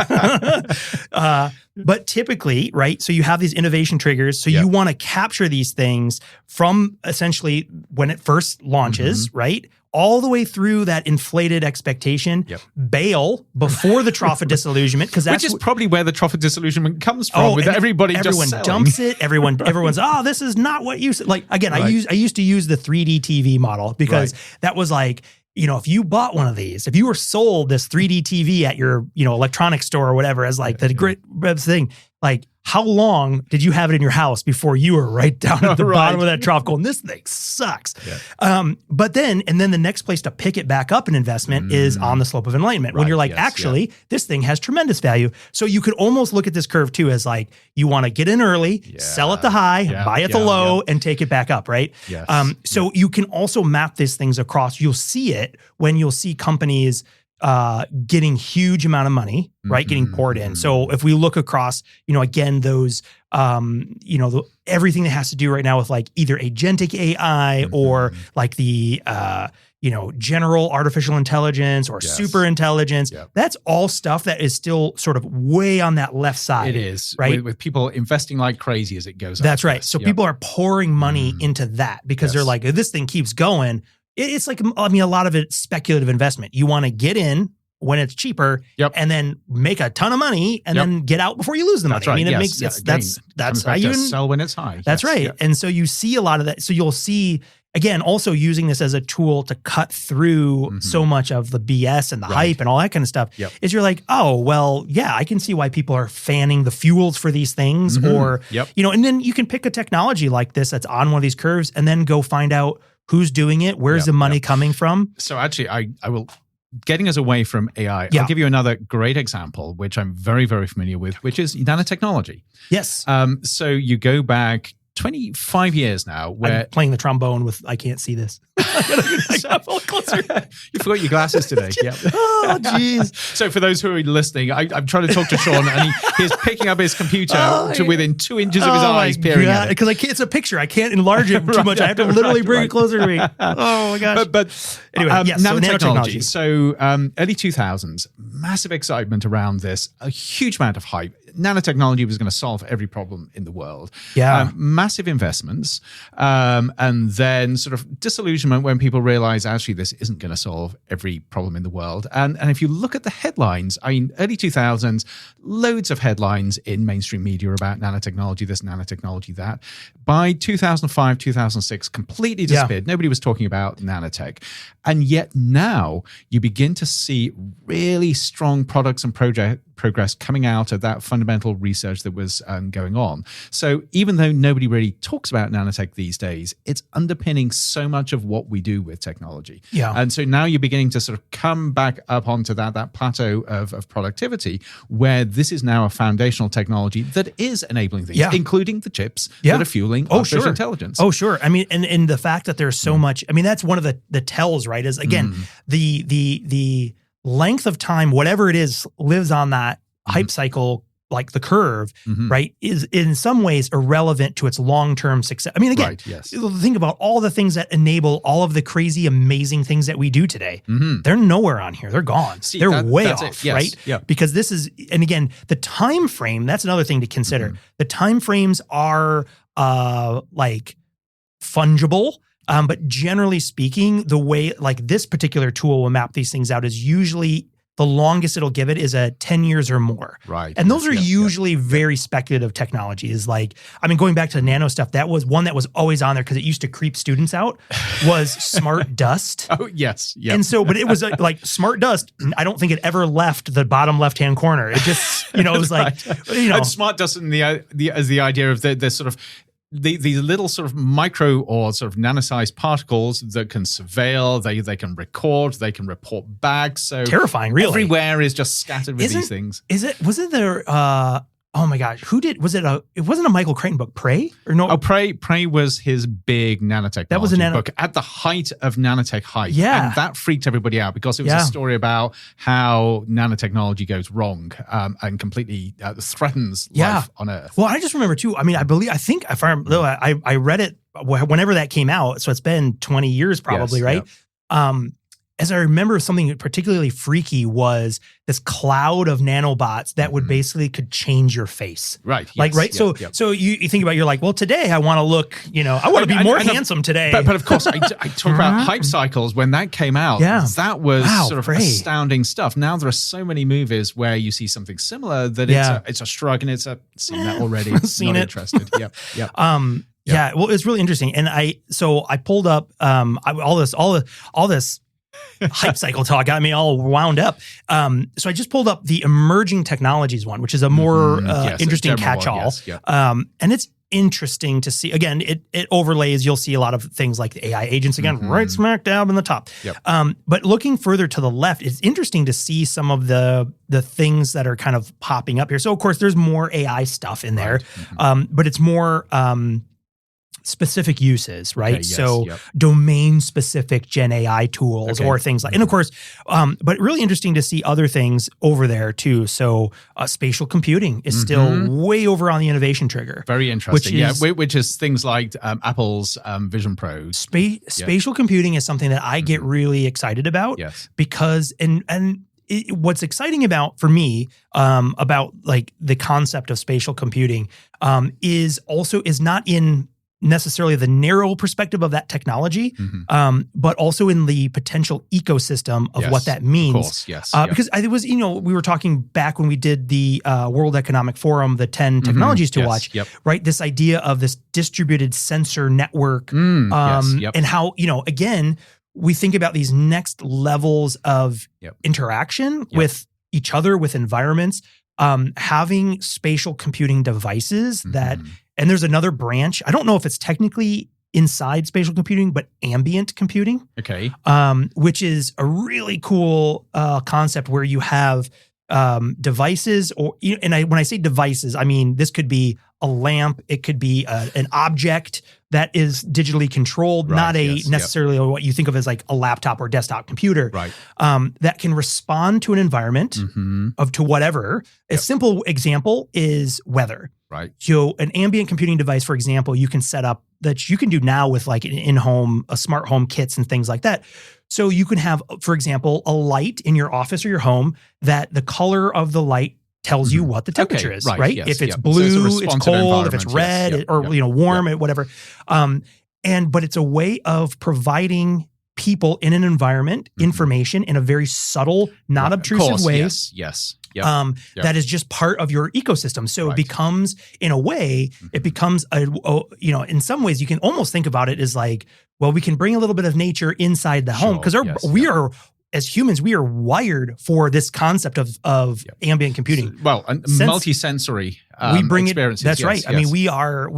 But typically, right, so you have these innovation triggers. So you want to capture these things from essentially when it first launches, right, all the way through that inflated expectation, bail before the trough of disillusionment. Which is probably where the trough of disillusionment comes from, with everyone dumps it. Everyone's, this is not what you said. Like, again, I used to use the 3D TV model because that was like, if you bought one of these, if you were sold this 3D TV at your, electronics store or whatever as like the great thing, like how long did you have it in your house before you were right down at the bottom of that trough going, this thing sucks. But then the next place to pick it back up in investment is on the slope of enlightenment. When you're like, this thing has tremendous value. So you could almost look at this curve too as like, you want to get in early, sell at the high, buy at the low, and take it back up, right? So you can also map these things across. You'll see it when you'll see companies getting huge amount of money, right? Getting poured in. So if we look across, again, those, everything that has to do right now with like either agentic AI or like the, general artificial intelligence or super intelligence, that's all stuff that is still sort of way on that left side. It is, right? With people investing like crazy as it goes. That's right. So people are pouring money into that because they're like, if this thing keeps going, it's like, a lot of it's speculative investment. You want to get in when it's cheaper and then make a ton of money and then get out before you lose the money. That's right. I mean, it makes that's how you sell when it's high. That's right. And so you see a lot of that. So you'll see, again, also using this as a tool to cut through so much of the BS and the hype and all that kind of stuff is you're like, oh, well, yeah, I can see why people are fanning the fuels for these things or, and then you can pick a technology like this that's on one of these curves and then go find out who's doing it, where's the money coming from. So actually, I will, getting us away from AI, I'll give you another great example, which I'm very, very familiar with, which is nanotechnology. Yes. So you go back 25 years now where I'm playing the trombone with, I can't see this. Closer. You forgot your glasses today. Oh, geez. So for those who are listening, I'm trying to talk to Sean and he's picking up his computer to within 2 inches of his eyes, peering at it. Because it's a picture. I can't enlarge it too much. I have to literally bring it closer to me. Oh my gosh. But anyway, nanotechnology. So early 2000s, massive excitement around this, a huge amount of hype. Nanotechnology was going to solve every problem in the world. Massive investments, and then sort of disillusionment when people realize actually this isn't going to solve every problem in the world. And if you look at the headlines, I mean, early 2000s, loads of headlines in mainstream media about nanotechnology, this nanotechnology, that. By 2005, 2006, completely disappeared. Nobody was talking about nanotech. And yet now you begin to see really strong products and progress coming out of that fundamental research that was going on. So even though nobody really talks about nanotech these days, it's underpinning so much of what we do with technology. And so now you're beginning to sort of come back up onto that plateau of productivity where this is now a foundational technology that is enabling things, including the chips that are fueling artificial intelligence. Oh, sure. I mean, and the fact that there's so much, I mean, that's one of the tells, right? Is again, the length of time, whatever it is, lives on that hype cycle, like the curve, right, is in some ways irrelevant to its long-term success. I mean, again, think about all the things that enable all of the crazy, amazing things that we do today. They're nowhere on here. They're gone. They're way off, right? Because this is, and again, the time frame, that's another thing to consider. The time frames are like fungible. But generally speaking, the way like this particular tool will map these things out is usually the longest it'll give it is a 10 years or more. Right. And those are usually very speculative technologies. Like, I mean, going back to the nano stuff, that was one that was always on there because it used to creep students out, was smart dust. Oh, yes. Yep. And so, but it was like smart dust. I don't think it ever left the bottom left-hand corner. It just, it was like, And smart dust and as the idea of the sort of, these little sort of micro or sort of nano-sized particles that can surveil, they can record, they can report back. So terrifying, really. Everywhere is just scattered with these things. Was it there? Oh my gosh, it wasn't a Michael Crichton book, Prey? Or no? Oh, Prey was his big nanotechnology that was a book at the height of nanotech hype. Yeah. And that freaked everybody out because it was a story about how nanotechnology goes wrong and completely threatens life on Earth. Well, I just remember too, I mean, I think if I read it whenever that came out, so it's been 20 years probably, right? Yep. As I remember, something particularly freaky was this cloud of nanobots that would basically could change your face. Right. Like, yes, right. So you think about, you're like, well, today I want to look, I want to be more handsome today. But of course, I talk about hype cycles. When that came out, that was sort of astounding stuff. Now there are so many movies where you see something similar that it's a shrug and it's seen that already. Seen not it. Interested. Yep. Yep. Yeah. Well, it's really interesting. And I pulled up all this hype cycle talk got me all wound up. So I just pulled up the emerging technologies one, which is a more interesting catch-all. And it's interesting to see. Again, it overlays. You'll see a lot of things like the AI agents again, right smack dab in the top. Yep. But looking further to the left, it's interesting to see some of the things that are kind of popping up here. So of course, there's more AI stuff in there, but it's more specific uses, right? Okay, yes, so domain-specific Gen AI tools or things like, and of course, but really interesting to see other things over there too. So spatial computing is still way over on the innovation trigger. Very interesting. Which is things like Apple's Vision Pro. Spatial computing is something that I get really excited about because, what's exciting for me about like the concept of spatial computing is not in necessarily the narrow perspective of that technology, but also in the potential ecosystem of what that means. Of course, yes. Because it was, we were talking back when we did the World Economic Forum, the 10 technologies to watch, right? This idea of this distributed sensor network and how, again, we think about these next levels of interaction with each other, with environments, having spatial computing devices that, and there's another branch. I don't know if it's technically inside spatial computing, but ambient computing. Okay. Which is a really cool concept where you have devices, when I say devices, I mean this could be a lamp, it could be an object that is digitally controlled, not necessarily what you think of as like a laptop or desktop computer, that can respond to an environment to whatever. A simple example is weather. Right. So an ambient computing device, for example, you can set up that you can do now with like in-home, smart home kits and things like that. So you can have, for example, a light in your office or your home that the color of the light tells you what the temperature is, right? Yes, if it's blue, it's cold. If it's red, or warm, whatever. But it's a way of providing people in an environment information in a very subtle, not obtrusive way. Yes. That is just part of your ecosystem. So it becomes, in a way, it becomes in some ways you can almost think about it as like, well, we can bring a little bit of nature inside the home because we are, as humans, we are wired for this concept of ambient computing. Multi-sensory we bring experiences. That's right. I mean, we are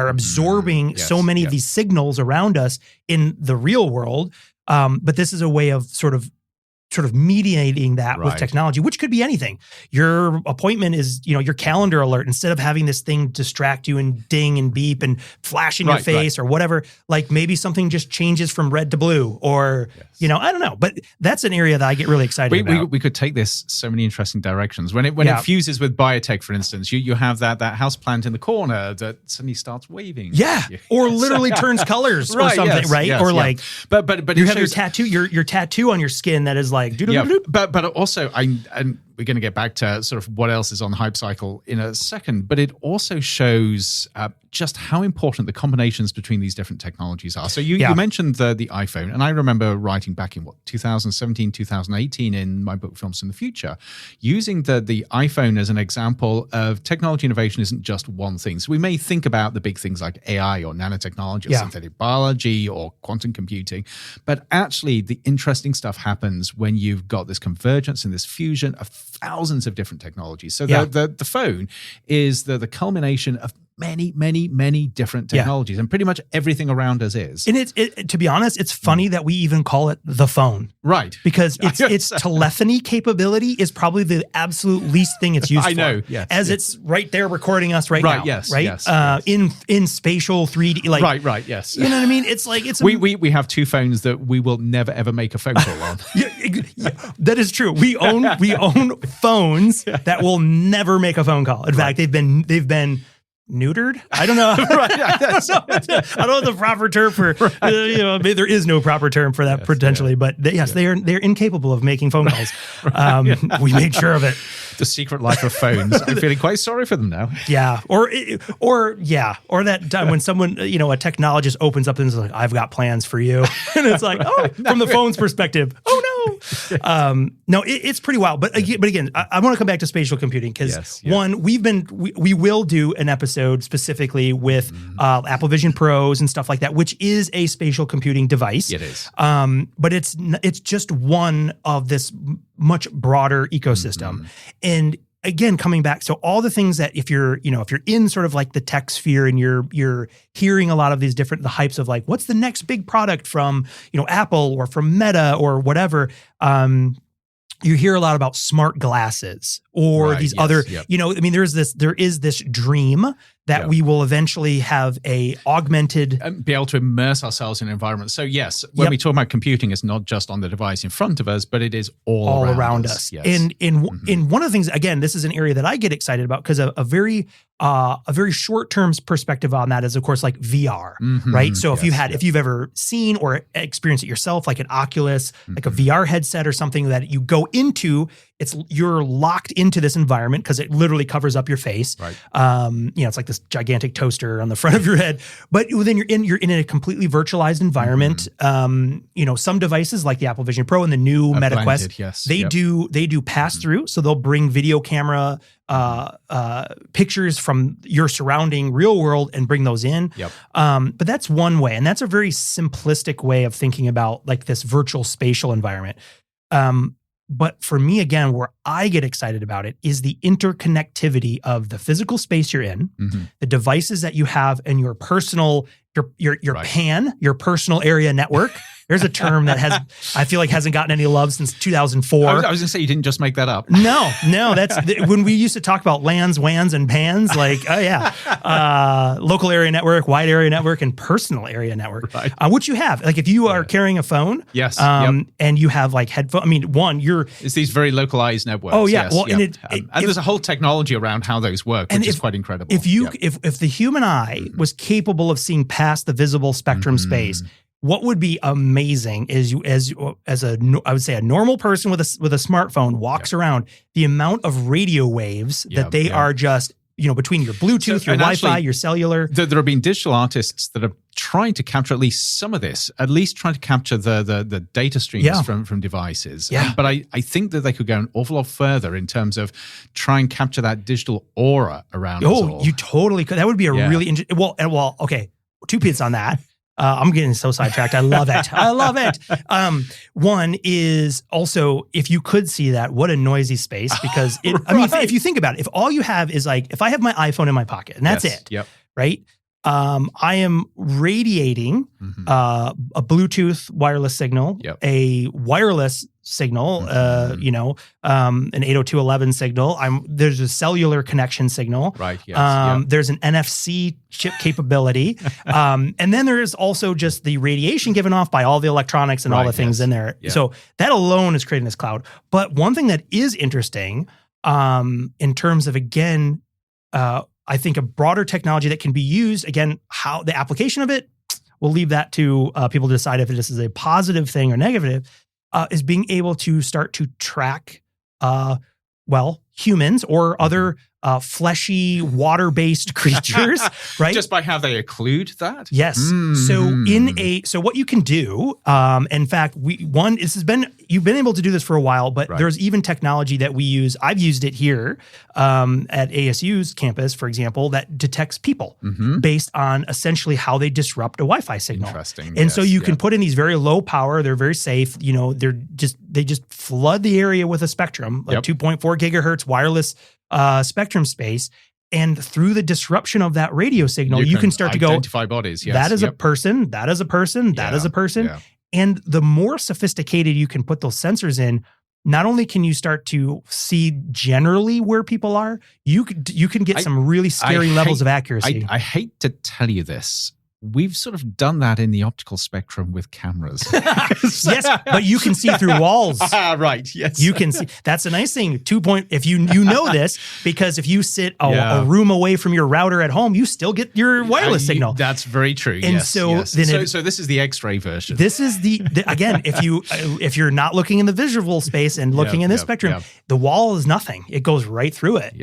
absorbing so many of these signals around us in the real world. But this is a way of sort of mediating that with technology, which could be anything. Your appointment is, your calendar alert, instead of having this thing distract you and ding and beep and flash in your face or whatever, like maybe something just changes from red to blue or, I don't know. But that's an area that I get really excited about. We could take this so many interesting directions. When it fuses with biotech, for instance, you have that house plant in the corner that suddenly starts waving. Yeah. Or literally turns colors or something, right? Or like, but you have your tattoo on your skin that is like, but also we're going to get back to sort of what else is on the hype cycle in a second, but it also shows just how important the combinations between these different technologies are. So you mentioned the iPhone, and I remember writing back in 2017, 2018 in my book Films from the Future, using the iPhone as an example of technology innovation isn't just one thing. So we may think about the big things like AI or nanotechnology or synthetic biology or quantum computing, but actually the interesting stuff happens when you've got this convergence and this fusion of thousands of different technologies. So the phone is the culmination of many different technologies, and pretty much everything around us is. And it to be honest, it's funny that we even call it the phone. Right. Because its telephony capability is probably the absolute least thing it's used for. I know, yes. As it's right there recording us right now. Yes, right? Yes. In spatial 3D. Like, right, yes. You know what I mean? It's like, we have two phones that we will never ever make a phone call on. That is true. We own phones that will never make a phone call. In fact, they've been neutered? I don't know. I don't know the proper term for, maybe there is no proper term for that potentially, but they're incapable of making phone calls. We made sure of it. The secret life of phones. I'm feeling quite sorry for them now. Yeah. Or that time when someone, a technologist opens up and is like, I've got plans for you. And it's like, from the phone's perspective, no, it's pretty wild. But again, I want to come back to spatial computing because one, we will do an episode specifically with Apple Vision Pros and stuff like that, which is a spatial computing device. It is. But it's just one of this much broader ecosystem. And again, coming back, so all the things that if you're in sort of like the tech sphere and you're hearing a lot of these the hypes of like, what's the next big product from, Apple or from Meta or whatever, you hear a lot about smart glasses or these other, there is this dream that we will eventually have a augmented... And be able to immerse ourselves in an environment. So yes, when we talk about computing, it's not just on the device in front of us, but it is all around us. Yes. And in one of the things, again, this is an area that I get excited about because a very short-term perspective on that is, of course, like VR, right? So if you've ever seen or experienced it yourself, like an Oculus, like a VR headset or something that you go into, you're locked into this environment because it literally covers up your face. Right. It's like this gigantic toaster on the front of your head, but then you're in a completely virtualized environment. Some devices like the Apple Vision Pro and the new Meta Quest, they do pass through. So they'll bring video camera pictures from your surrounding real world and bring those in. But that's one way. And that's a very simplistic way of thinking about like this virtual spatial environment. But for me, again, where I get excited about it is the interconnectivity of the physical space you're in, the devices that you have, and your personal, your PAN, your personal area network. There's a term that I feel like hasn't gotten any love since 2004. I was going to say, you didn't just make that up. No, that's when we used to talk about LANs, WANs, and PANs, like, local area network, wide area network, and personal area network, which you have. Like if you are carrying a phone, and you have like headphones, it's these very localized networks. Oh yeah. And there's a whole technology around how those work, which is quite incredible. If the human eye was capable of seeing past the visible spectrum space, what would be amazing is I would say a normal person with a smartphone walks around, the amount of radio waves that they are just, between your Bluetooth, your Wi-Fi, your cellular. There have been digital artists that are trying to capture at least some of this, at least trying to capture the data streams from devices. But I think that they could go an awful lot further in terms of try and capture that digital aura around us all. You totally could. That would be a really interesting, okay, 2 pieces on that. I'm getting so sidetracked. I love it. One is also, if you could see that, what a noisy space, because if you think about it, if all you have is like, if I have my iPhone in my pocket and that's it, right? I am radiating a Bluetooth wireless signal, a wireless signal, an 802.11 signal. There's a cellular connection signal. Right. Yes. There's an NFC chip capability. And then there is also just the radiation given off by all the electronics and all the things in there. Yeah. So that alone is creating this cloud. But one thing that is interesting in terms of, again, I think a broader technology that can be used, again, how the application of it, we'll leave that to people to decide if this is a positive thing or negative, is being able to start to track well, humans or other fleshy, water-based creatures, right? Just by how they occlude that? Yes. So what you can do, in fact, you've been able to do this for a while, but there's even technology that we use. I've used it here at ASU's campus, for example, that detects people based on essentially how they disrupt a Wi-Fi signal. Interesting. And so you can put in these very low power, they're very safe, they just flood the area with a spectrum, like 2.4 gigahertz wireless spectrum space. And through the disruption of that radio signal, you can start to go identify bodies. Yes. That is a person, that is a person, that is a person. Yeah. And the more sophisticated you can put those sensors in, not only can you start to see generally where people are, you can get some really scary levels of accuracy. I hate to tell you this. We've sort of done that in the optical spectrum with cameras. Yes, but you can see through walls. Right, yes. You can see. That's a nice thing. If you know this, because if you sit a room away from your router at home, you still get your wireless signal. That's very true. And so then so this is the X-ray version. This is again, if you're not looking in the visual space and looking in this spectrum, the wall is nothing. It goes right through it.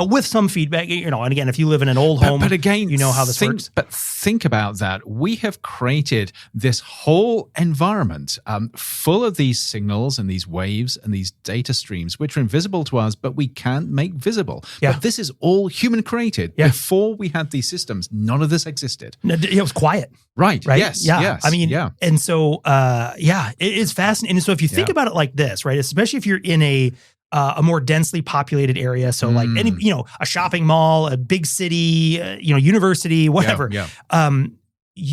With some feedback, and again, if you live in an old home, but again, you know how this works. But think about that. We have created this whole environment full of these signals and these waves and these data streams, which are invisible to us, but we can't make visible. Yeah. But this is all human created. Yeah. Before we had these systems, none of this existed. It was quiet. Right. Yes. I mean, and so, it is fascinating. And so if you think about it like this, right, especially if you're in a more densely populated area. So like a shopping mall, a big city, university, whatever.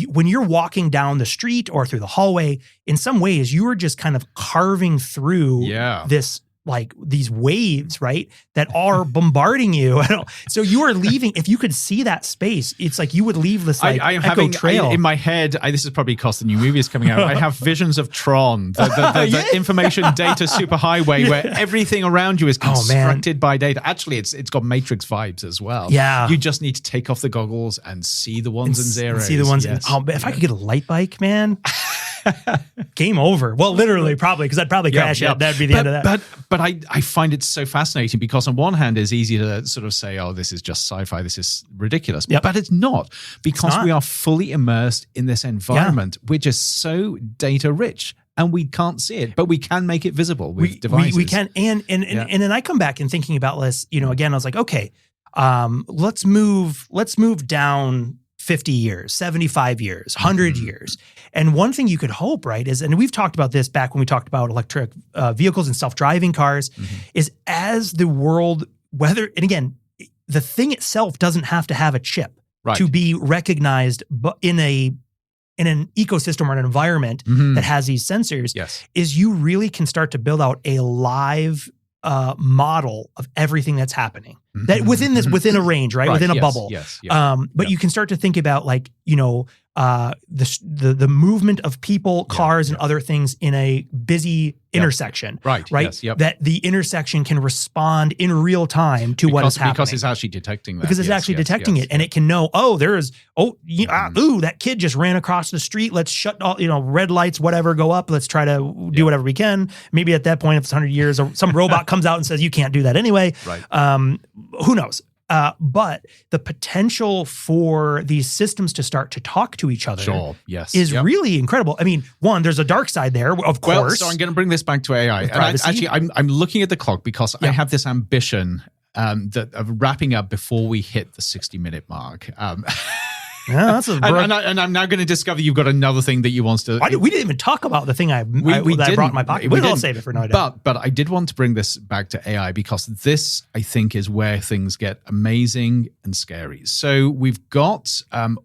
When you're walking down the street or through the hallway, in some ways you are just kind of carving through this, like these waves, right, that are bombarding you. So you are leaving. If you could see that space, it's like you would leave this echo trail. In my head, this is probably because the new movie is coming out. I have visions of Tron, the information data superhighway, where everything around you is constructed by data. Actually, it's got Matrix vibes as well. Yeah, you just need to take off the goggles and see the ones and zeros. See the ones. Yes. If I could get a light bike, man. Game over. Well, literally, probably, because I'd probably crash it. That'd be the end of that. But I find it so fascinating because on one hand, it's easy to sort of say, oh, this is just sci-fi, this is ridiculous. Yep. But it's not, because we are fully immersed in this environment, which is so data rich. And we can't see it, but we can make it visible with devices. We can. And then I come back and thinking about this, again, I was like, okay, let's move down 50 years, 75 years, 100 years. And one thing you could hope, right, is, and we've talked about this back when we talked about electric vehicles and self-driving cars, is as the world, and again, the thing itself doesn't have to have a chip to be recognized in an ecosystem or an environment that has these sensors, is you really can start to build out a live model of everything that's happening. That within a range, right? Within a bubble. But you can start to think about the movement of people, cars, and other things in a busy intersection. Right. Yes, that the intersection can respond in real time to what is happening. Because it's actually detecting that. Because it's actually detecting it. And it can know, that kid just ran across the street. Let's shut all, red lights, whatever, go up. Let's try to do whatever we can. Maybe at that point, if it's 100 years, some robot comes out and says, you can't do that anyway. Right. Who knows? But the potential for these systems to start to talk to each other is really incredible. I mean, one, there's a dark side there, of course. So I'm going to bring this back to AI. And I'm looking at the clock because I have this ambition of wrapping up before we hit the 60-minute mark. That's and I'm now going to discover you've got another thing that you want to. We didn't even talk about the thing I brought in my pocket. We didn't save it for another day. But I did want to bring this back to AI because this, I think, is where things get amazing and scary. So we've got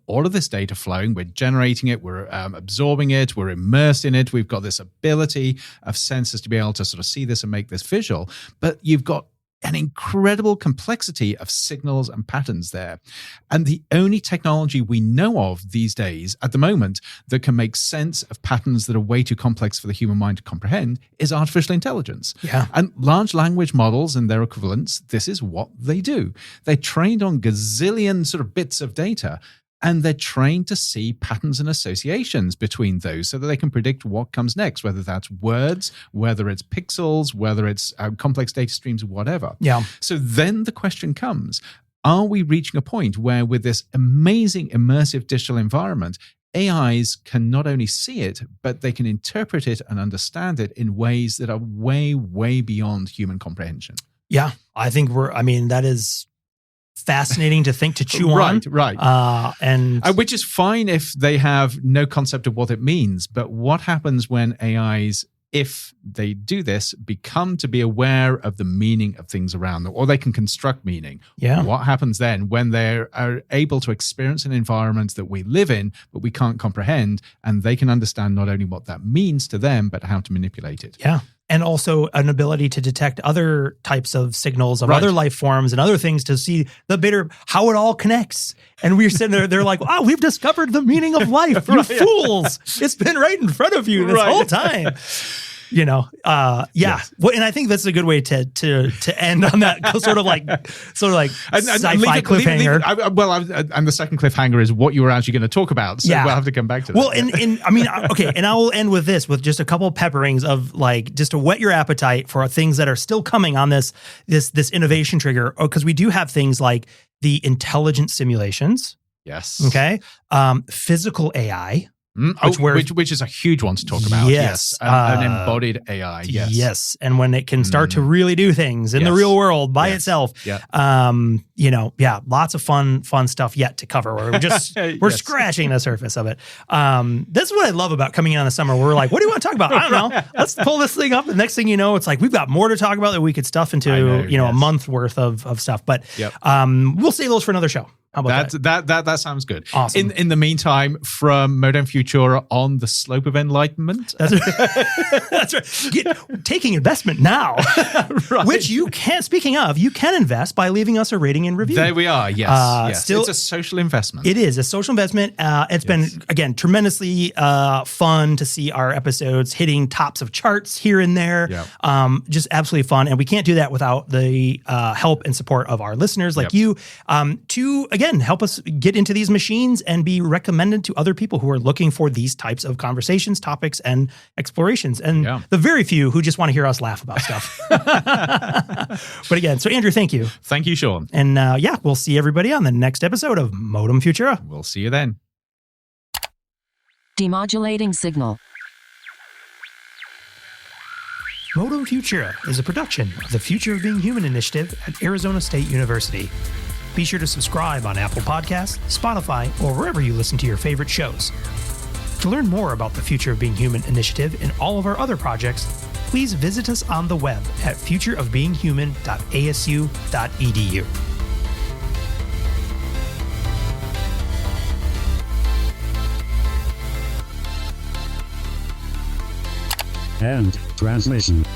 all of this data flowing. We're generating it. We're absorbing it. We're immersed in it. We've got this ability of sensors to be able to sort of see this and make this visual. But you've got an incredible complexity of signals and patterns there. And the only technology we know of these days at the moment that can make sense of patterns that are way too complex for the human mind to comprehend is artificial intelligence. Yeah. And large language models and their equivalents, this is what they do. They're trained on gazillion sort of bits of data. and they're trained to see patterns and associations between those so that they can predict what comes next, whether that's words, whether it's pixels, whether it's complex data streams, whatever. Yeah. So then the question comes, are we reaching a point where with this amazing immersive digital environment, AIs can not only see it, but they can interpret it and understand it in ways that are way, way beyond human comprehension? Yeah, I think that is fascinating to think, to chew on. Right. And which is fine if they have no concept of what it means. But what happens when AIs, if they do this, become to be aware of the meaning of things around them, or they can construct meaning? Yeah. What happens then when they are able to experience an environment that we live in, but we can't comprehend, and they can understand not only what that means to them, but how to manipulate it? Yeah. And also an ability to detect other types of signals of other life forms and other things to see how it all connects. And we're sitting there, they're like, wow, we've discovered the meaning of life. You fools. It's been right in front of you this whole time. Yes. Well, and I think that's a good way to end on that sort of like sci-fi cliffhanger. And the second cliffhanger is what you were actually going to talk about. So we'll have to come back to that. Well, and I will end with this, with just a couple of pepperings of like, just to whet your appetite for things that are still coming on this innovation trigger. Because we do have things like the intelligent simulations. Yes. Okay. Physical AI. Which is a huge one to talk about. Yes. An embodied AI. Yes. Yes. And when it can start to really do things in the real world by itself. Yeah. Lots of fun stuff yet to cover. We're scratching the surface of it. That's what I love about coming in on the summer. We're like, what do you want to talk about? I don't know. Let's pull this thing up. The next thing you know, it's like, we've got more to talk about that we could stuff into, a month worth of stuff. But we'll save those for another show. How about that? That sounds good. Awesome. In the meantime, from Modem Futura on the slope of enlightenment. That's right. That's right. Taking investment now, which you can. Speaking of, you can invest by leaving us a rating and review. There we are. Yes. Still, it's a social investment. It is a social investment. It's been, again, tremendously fun to see our episodes hitting tops of charts here and there. Just absolutely fun. And we can't do that without the help and support of our listeners like you to, again, help us get into these machines and be recommended to other people who are looking for these types of conversations, topics, and explorations. And the very few who just want to hear us laugh about stuff. But again, so Andrew, thank you. Thank you, Sean. And we'll see everybody on the next episode of Modem Futura. We'll see you then. Demodulating signal. Modem Futura is a production of the Future of Being Human initiative at Arizona State University. Be sure to subscribe on Apple Podcasts, Spotify, or wherever you listen to your favorite shows. To learn more about the Future of Being Human initiative and all of our other projects, please visit us on the web at futureofbeinghuman.asu.edu. End transmission.